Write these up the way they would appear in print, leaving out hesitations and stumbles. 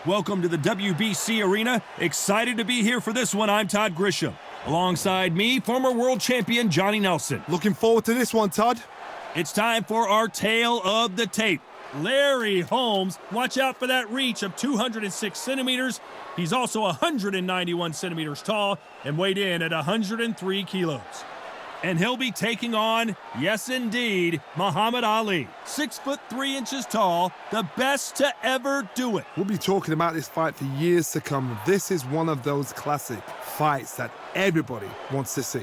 Welcome to the WBC Arena. Excited to be here for this one. I'm Todd Grisham. Alongside me, former world champion Johnny Nelson. Looking forward to this one, Todd. It's time for our tale of the tape. Larry Holmes, watch out for that reach of 206 centimeters. He's also 191 centimeters tall and weighed in at 103 kilos. And he'll be taking on, yes indeed, Muhammad Ali. 6'3" tall, the best to ever do it. We'll be talking about this fight for years to come. This is one of those classic fights that everybody wants to see.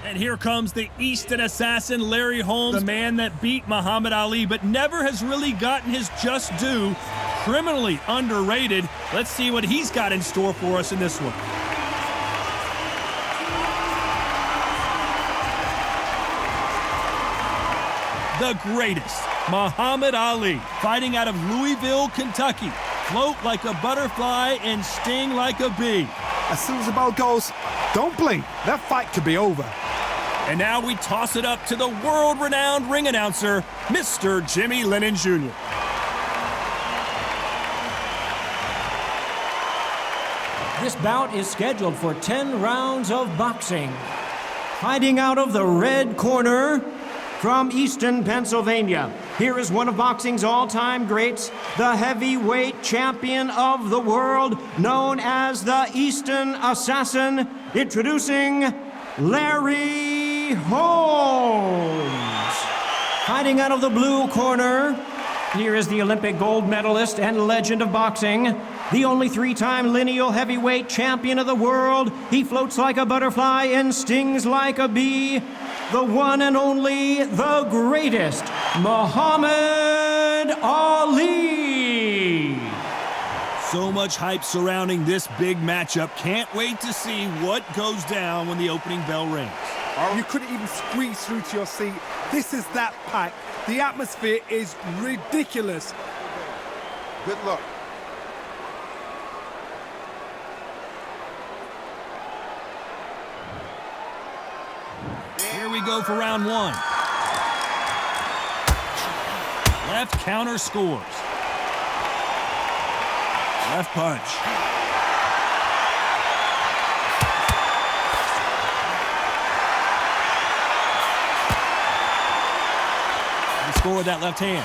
And here comes the Easton assassin, Larry Holmes, the man that beat Muhammad Ali, but never has really gotten his just due. Criminally underrated. Let's see what he's got in store for us in this one. The greatest, Muhammad Ali, fighting out of Louisville, Kentucky. Float like a butterfly and sting like a bee. As soon as the bell goes, don't blink. That fight could be over. And now we toss it up to the world-renowned ring announcer, Mr. Jimmy Lennon Jr. This bout is scheduled for 10 rounds of boxing. Fighting out of the red corner from Easton, Pennsylvania, here is one of boxing's all-time greats, the heavyweight champion of the world, known as the Easton Assassin, introducing Larry Holmes. Fighting out of the blue corner, here is the Olympic gold medalist and legend of boxing, the only three-time lineal heavyweight champion of the world. He floats like a butterfly and stings like a bee. The one and only, the greatest, Muhammad Ali. So much hype surrounding this big matchup. Can't wait to see what goes down when the opening bell rings. You couldn't even squeeze through to your seat. This is that packed. The atmosphere is ridiculous. Good luck. Here we go for round one. Left counter scores. Left punch. He scored that left hand.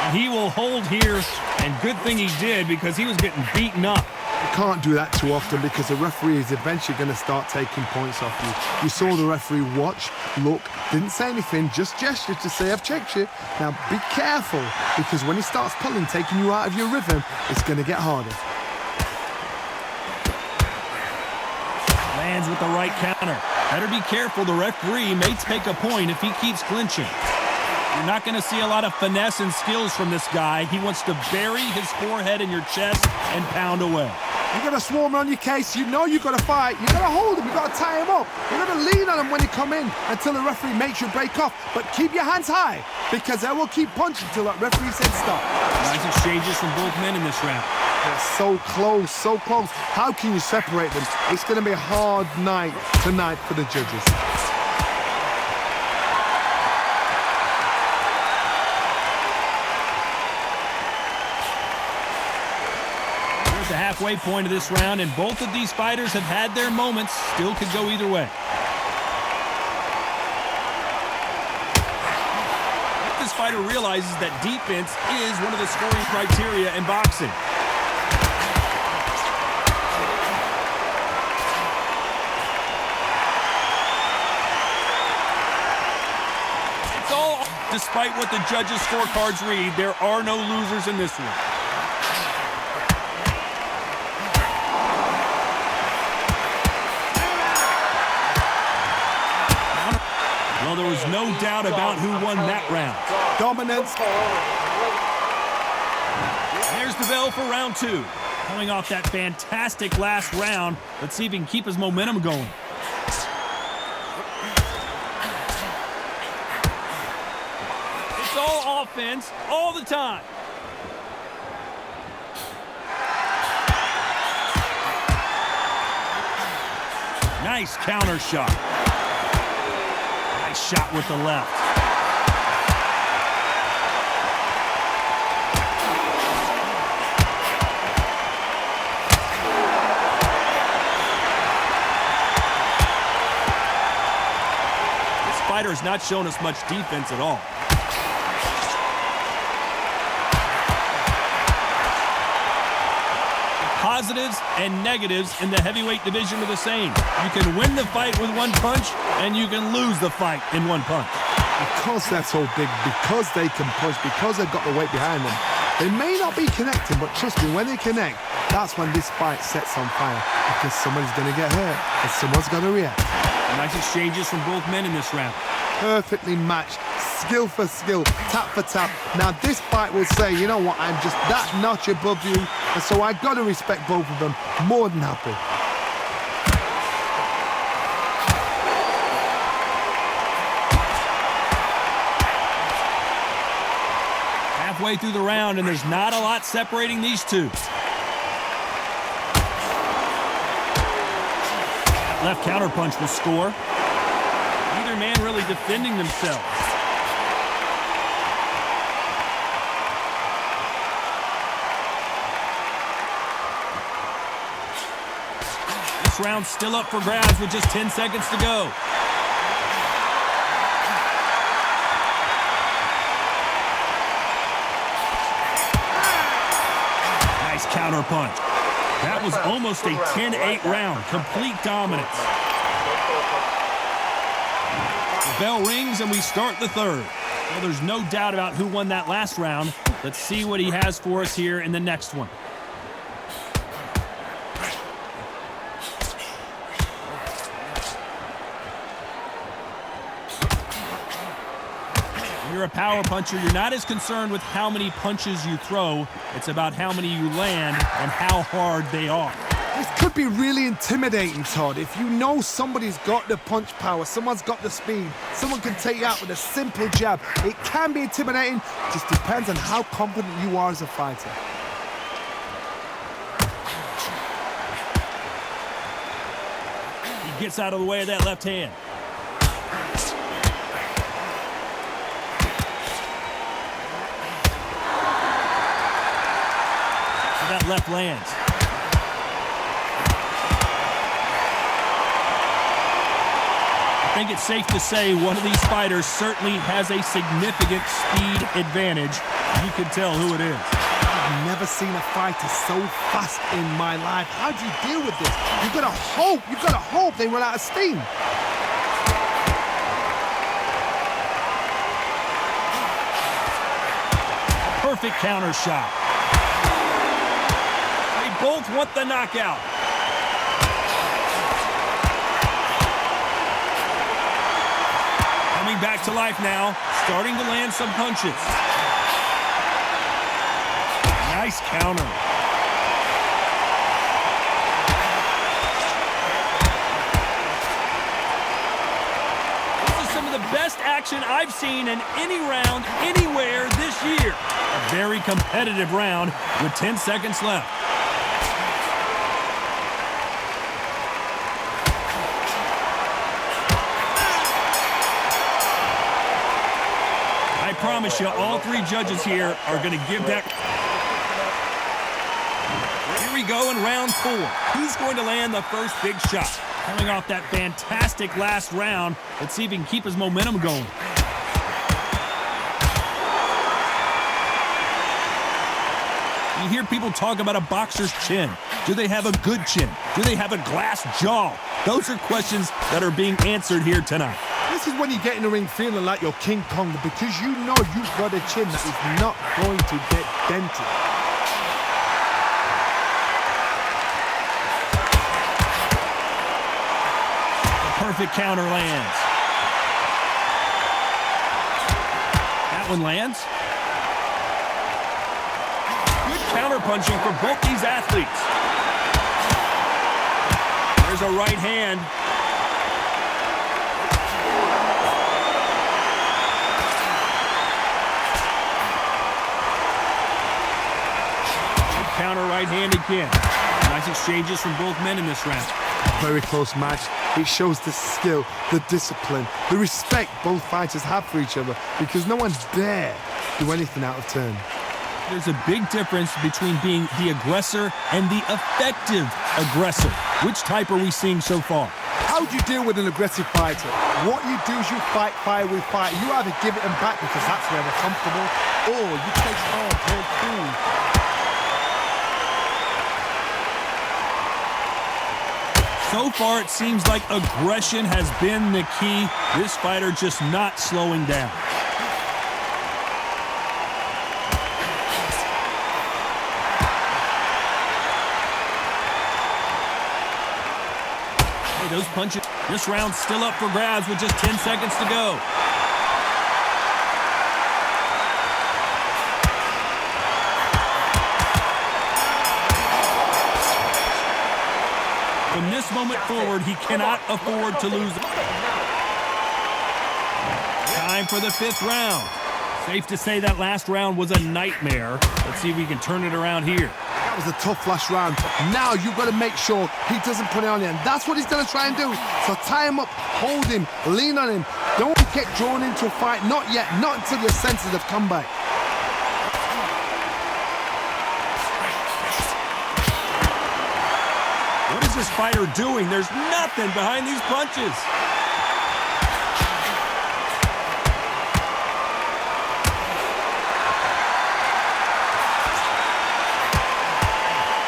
And he will hold here, and good thing he did because he was getting beaten up. You can't do that too often because the referee is eventually going to start taking points off you. You saw the referee watch, look, didn't say anything, just gestured to say, I've checked you. Now be careful, because when he starts pulling, taking you out of your rhythm, it's going to get harder. Lands with the right counter. Better be careful, the referee may take a point if he keeps clinching. You're not going to see a lot of finesse and skills from this guy. He wants to bury his forehead in your chest and pound away. You got to swarm on your case. You know you got to fight. You got to hold him. You got to tie him up. You got to lean on him when you come in until the referee makes you break off. But keep your hands high, because they will keep punching until that referee says stop. Nice exchanges from both men in this round. They're so close, so close. How can you separate them? It's going to be a hard night tonight for the judges. The halfway point of this round, and both of these fighters have had their moments. Still could go either way. This fighter realizes that defense is one of the scoring criteria in boxing. It's all, despite what the judges' scorecards read, there are no losers in this one. Well, there was no doubt about who won that round. Dominance. There's the bell for round two. Coming off that fantastic last round, let's see if he can keep his momentum going. It's all offense all the time. Nice counter shot. Nice shot with the left. This fighter's not shown us much defense at all. Positives and negatives in the heavyweight division are the same. You can win the fight with one punch, and you can lose the fight in one punch. Because they're so big, because they can punch, because they've got the weight behind them, they may not be connecting, but trust me, when they connect, that's when this fight sets on fire, because someone's going to get hurt and someone's going to react. Nice exchanges from both men in this round. Perfectly matched, skill for skill, tap for tap. Now this fight will say, you know what, I'm just that notch above you, and so I got to respect both of them. More than happy. Halfway through the round, and there's not a lot separating these two. Left counterpunch will score. Neither man really defending themselves. This round's still up for grabs with just 10 seconds to go. Nice counterpunch. That was almost a 10-8 round. Complete dominance. The bell rings and we start the third. Well, there's no doubt about who won that last round. Let's see what he has for us here in the next one. When you're a power puncher, you're not as concerned with how many punches you throw. It's about how many you land and how hard they are. This could be really intimidating, Todd. If you know somebody's got the punch power, someone's got the speed, someone can take you out with a simple jab. It can be intimidating, just depends on how confident you are as a fighter. He gets out of the way of that left hand. That left lands. I think it's safe to say one of these fighters certainly has a significant speed advantage. You can tell who it is. I've never seen a fighter so fast in my life. How do you deal with this? You've got to hope they run out of steam. Perfect counter shot. Both want the knockout. Coming back to life now, starting to land some punches. Nice counter. This is some of the best action I've seen in any round anywhere this year. A very competitive round with 10 seconds left. I promise you, all three judges here are going to give that. Here we go in round 4. Who's going to land the first big shot? Coming off that fantastic last round, let's see if he can keep his momentum going. You hear people talk about a boxer's chin. Do they have a good chin? Do they have a glass jaw? Those are questions that are being answered here tonight. This is when you get in the ring feeling like you're King Kong, because you know you've got a chin that is not going to get dented. The perfect counter lands. That one lands. Good counter punching for both these athletes. There's a right hand. Counter right hand again. Nice exchanges from both men in this round. Very close match. It shows the skill, the discipline, the respect both fighters have for each other because no one dare do anything out of turn. There's a big difference between being the aggressor and the effective aggressor. Which type are we seeing so far? How do you deal with an aggressive fighter? What you do is you fight fire with fire. You either give it them back because that's where they're comfortable, or you take on, play cool. So far, it seems like aggression has been the key. This fighter just not slowing down. Hey, those punches. This round's still up for grabs with just 10 seconds to go. From this moment forward, he cannot afford to lose. Time for the 5th round. Safe to say that last round was a nightmare. Let's see if we can turn it around here. That was a tough last round. Now you've got to make sure he doesn't put it on you, and that's what he's going to try and do. So tie him up, hold him, lean on him. Don't get drawn into a fight. Not yet. Not until your senses have come back. What is this fighter doing? There's nothing behind these punches.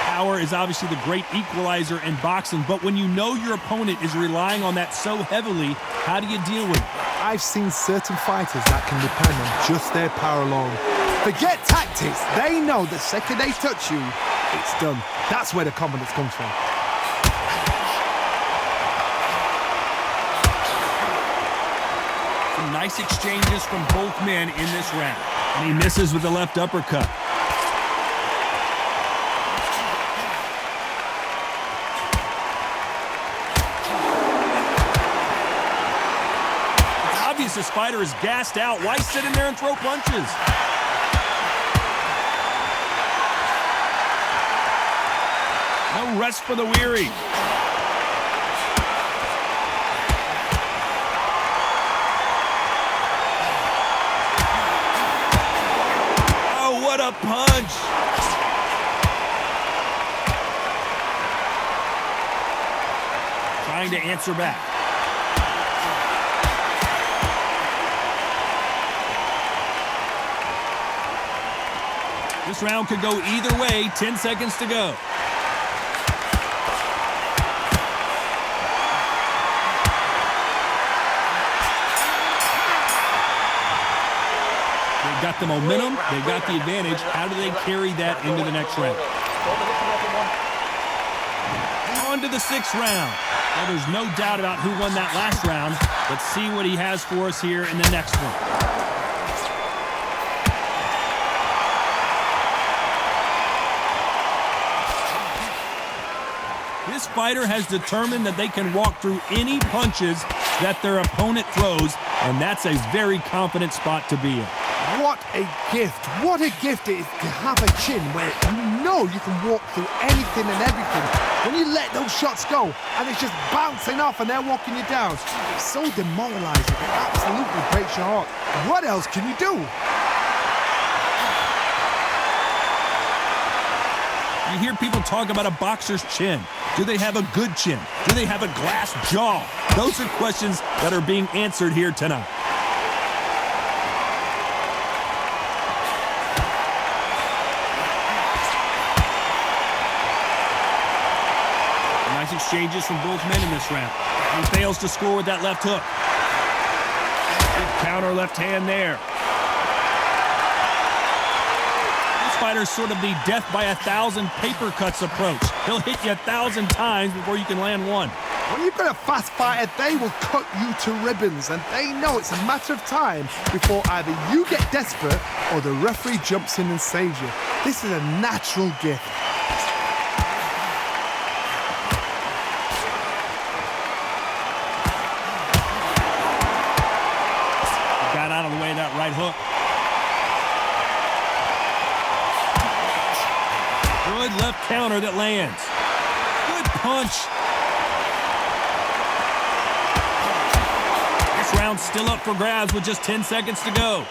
Power is obviously the great equalizer in boxing, but when you know your opponent is relying on that so heavily, how do you deal with it? I've seen certain fighters that can depend on just their power alone. Forget tactics. They know the second they touch you, it's done. That's where the confidence comes from. Some nice exchanges from both men in this round. And he misses with the left uppercut. It's obvious this fighter is gassed out. Why sit in there and throw punches? No rest for the weary. What a punch! Trying to answer back. This round could go either way. 10 seconds to go. Got the momentum, they've got the advantage. How do they carry that into the next round? On to the 6th round. Well, there's no doubt about who won that last round. Let's see what he has for us here in the next one. This fighter has determined that they can walk through any punches that their opponent throws, and that's a very confident spot to be in. What a gift. What a gift it is to have a chin where you know you can walk through anything and everything. When you let those shots go and it's just bouncing off and they're walking you down, it's so demoralizing. It absolutely breaks your heart. What else can you do? You hear people talk about a boxer's chin. Do they have a good chin? Do they have a glass jaw? Those are questions that are being answered here tonight. Nice exchanges from both men in this round. He fails to score with that left hook. Good counter left hand there. This fighter's sort of the death by 1,000 paper cuts approach. He'll hit you 1,000 times before you can land one. When you've got a fast fighter, they will cut you to ribbons, and they know it's a matter of time before either you get desperate or the referee jumps in and saves you. This is a natural gift. Got out of the way of that right hook. Good left counter that lands. punch. This round's still up for grabs with just 10 seconds to go.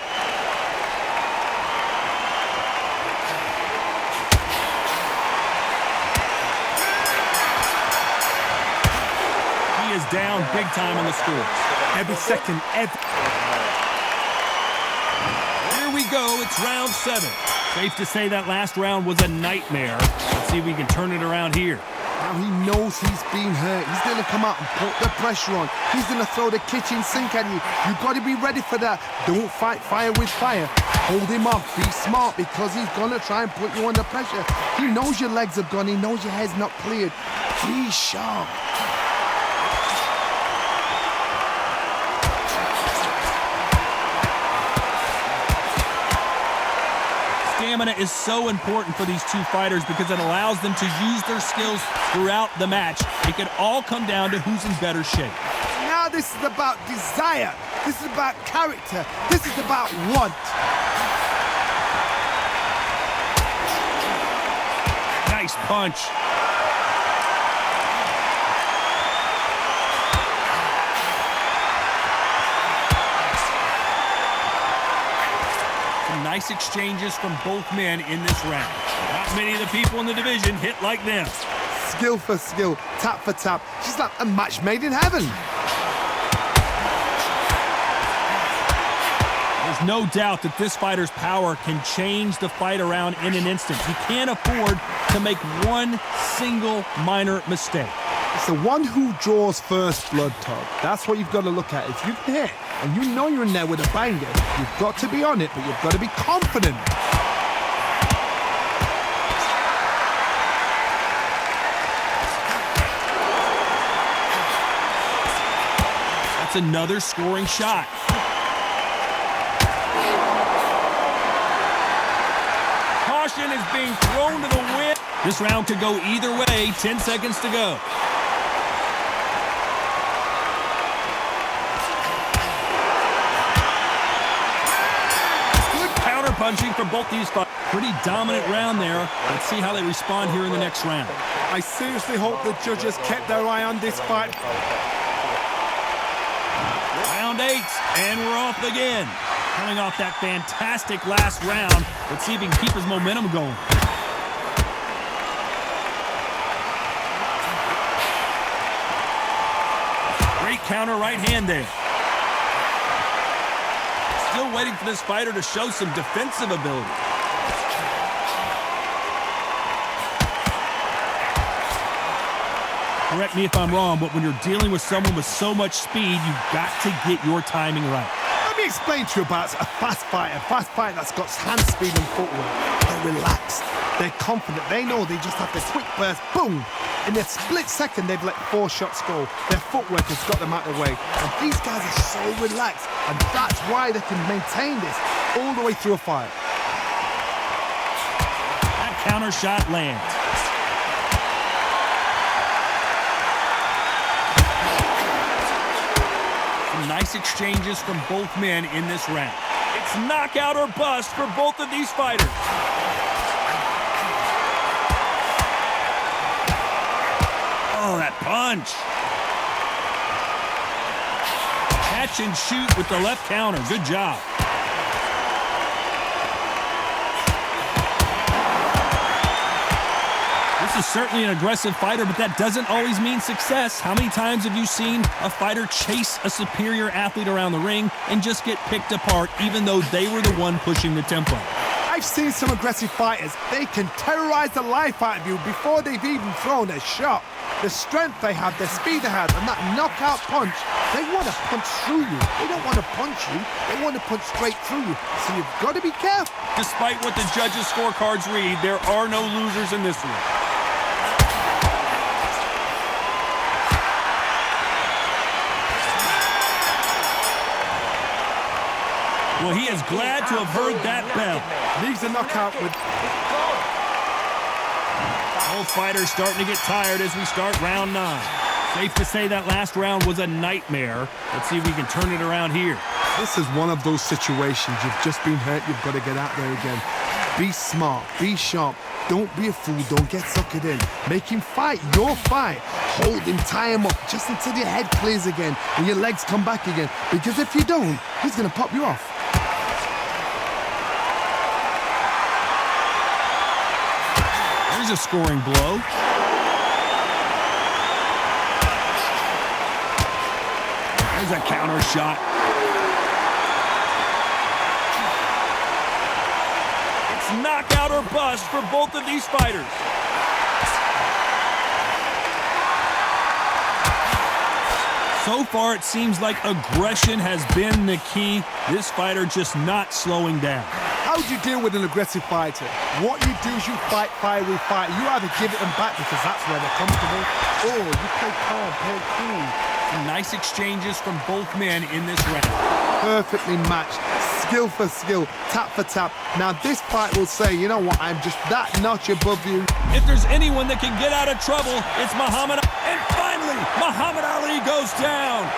He is down big time on the score. Every second, Here we go, it's round 7. Safe to say that last round was a nightmare. Let's see if we can turn it around here. Now he knows he's been hurt. He's going to come out and put the pressure on. He's going to throw the kitchen sink at you. You've got to be ready for that. Don't fight fire with fire. Hold him off. Be smart because he's going to try and put you under pressure. He knows your legs are gone. He knows your head's not cleared. Be sharp. Stamina is so important for these two fighters because it allows them to use their skills throughout the match. It can all come down to who's in better shape. Now this is about desire. This is about character. This is about want. Nice punch. Nice exchanges from both men in this round. Not many of the people in the division hit like them. Skill for skill, tap for tap. She's like a match made in heaven. There's no doubt that this fighter's power can change the fight around in an instant. He can't afford to make one single minor mistake. It's the one who draws first blood, Todd. That's what you've got to look at. If you hit and you know you're in there with a banger, you've got to be on it, but you've got to be confident. That's another scoring shot. Caution is being thrown to the wind. This round could go either way. 10 seconds to go. Punching from both these fighters. Pretty dominant round there. Let's see how they respond here in the next round. I seriously hope the judges kept their eye on this fight. Round 8, and we're off again. Coming off that fantastic last round. Let's see if he can keep his momentum going. Great counter right hand there. Still waiting for this fighter to show some defensive ability. Correct me if I'm wrong, but when you're dealing with someone with so much speed, you've got to get your timing right. Let me explain to you about a fast fighter that's got hand speed and footwork. They're relaxed. They're confident. They know they just have this quick burst, boom. In a split second, they've let 4 shots go. Their footwork has got them out of the way. And these guys are so relaxed. And that's why they can maintain this all the way through a fight. That counter shot lands. Some nice exchanges from both men in this round. It's knockout or bust for both of these fighters. Oh, that punch. Catch and shoot with the left counter. Good job. This is certainly an aggressive fighter, but that doesn't always mean success. How many times have you seen a fighter chase a superior athlete around the ring and just get picked apart even though they were the one pushing the tempo? I've seen some aggressive fighters. They can terrorize the life out of you before they've even thrown a shot. The strength they have, the speed they have, and that knockout punch, they want to punch through you. They don't want to punch you. They want to punch straight through you. So you've got to be careful. Despite what the judges' scorecards read, there are no losers in this one. Well, he is glad to have heard that bell. Leaves a knockout with... Both fighters starting to get tired as we start round 9. Safe to say that last round was a nightmare. Let's see if we can turn it around here. This is one of those situations. You've just been hurt. You've got to get out there again. Be smart, be sharp. Don't be a fool, don't get suckered in. Make him fight your fight. Hold him, tie him up, just until your head clears again and your legs come back again. Because if you don't, he's gonna pop you off. There's a scoring blow. There's a counter shot. It's knockout or bust for both of these fighters. So far, it seems like aggression has been the key. This fighter just not slowing down. How do you deal with an aggressive fighter? What you do is you fight, fire with fight. You either give it them back because that's where they're comfortable, or you play calm, play cool. Some nice exchanges from both men in this round. Perfectly matched, skill for skill, tap for tap. Now this fight will say, you know what, I'm just that notch above you. If there's anyone that can get out of trouble, it's Muhammad. And finally, Muhammad Ali goes down.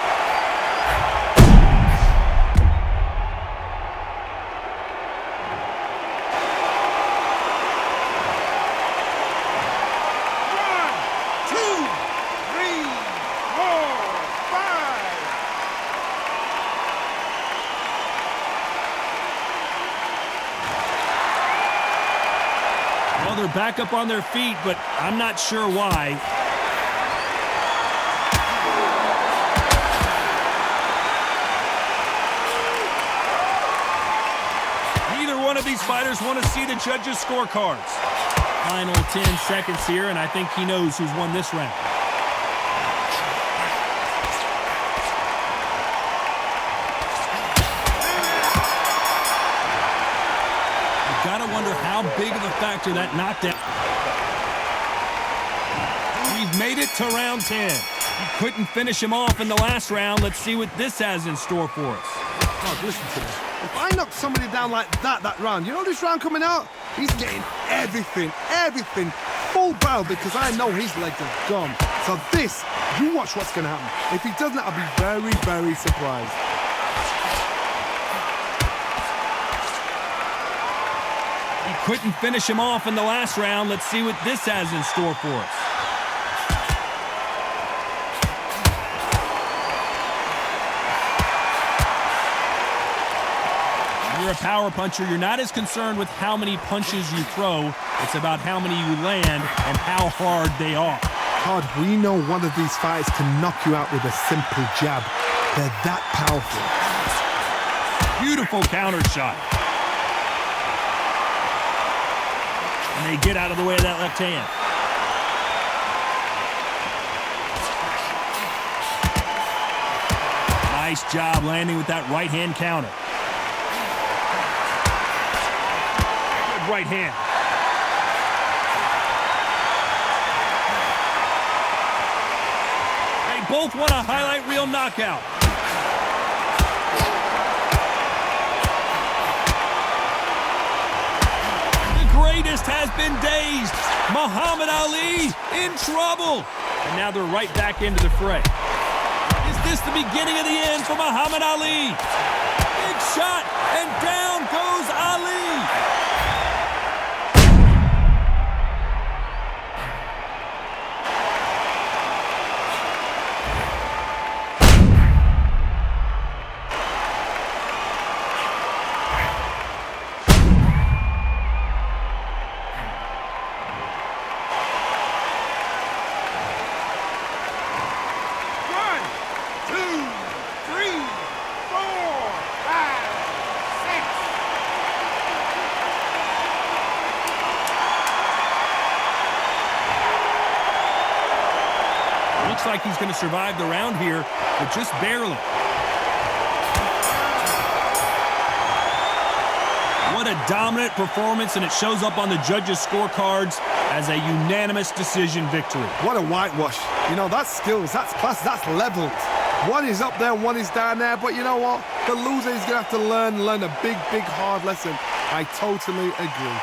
They're back up on their feet, but I'm not sure why. Neither one of these fighters want to see the judges' scorecards. Final 10 seconds here, and I think he knows who's won this round. Gotta wonder how big of a factor that knockdown. We've made it to round 10. Couldn't finish him off in the last round. Let's see what this has in store for us. Oh, listen to me. If I knock somebody down like that round, you know this round coming out? He's getting everything, full barrel because I know his legs are gone. So this, you watch what's gonna happen. If he doesn't, I'll be very, very surprised. Couldn't finish him off in the last round. Let's see what this has in store for us. When you're a power puncher, you're not as concerned with how many punches you throw. It's about how many you land and how hard they are. Todd, we know one of these fighters can knock you out with a simple jab. They're that powerful. Beautiful counter shot. And they get out of the way of that left hand. Nice job landing with that right hand counter. Good right hand. They both want a highlight reel knockout. Greatest has been dazed. Muhammad Ali in trouble. And now they're right back into the fray. Is this the beginning of the end for Muhammad Ali? Big shot, and down goes Ali. Looks like he's going to survive the round here, but just barely. What a dominant performance, and it shows up on the judges' scorecards as a unanimous decision victory. What a whitewash. You know, that's skills, that's class, that's levels. One is up there, one is down there, but you know what? The loser is going to have to learn a big, hard lesson. I totally agree.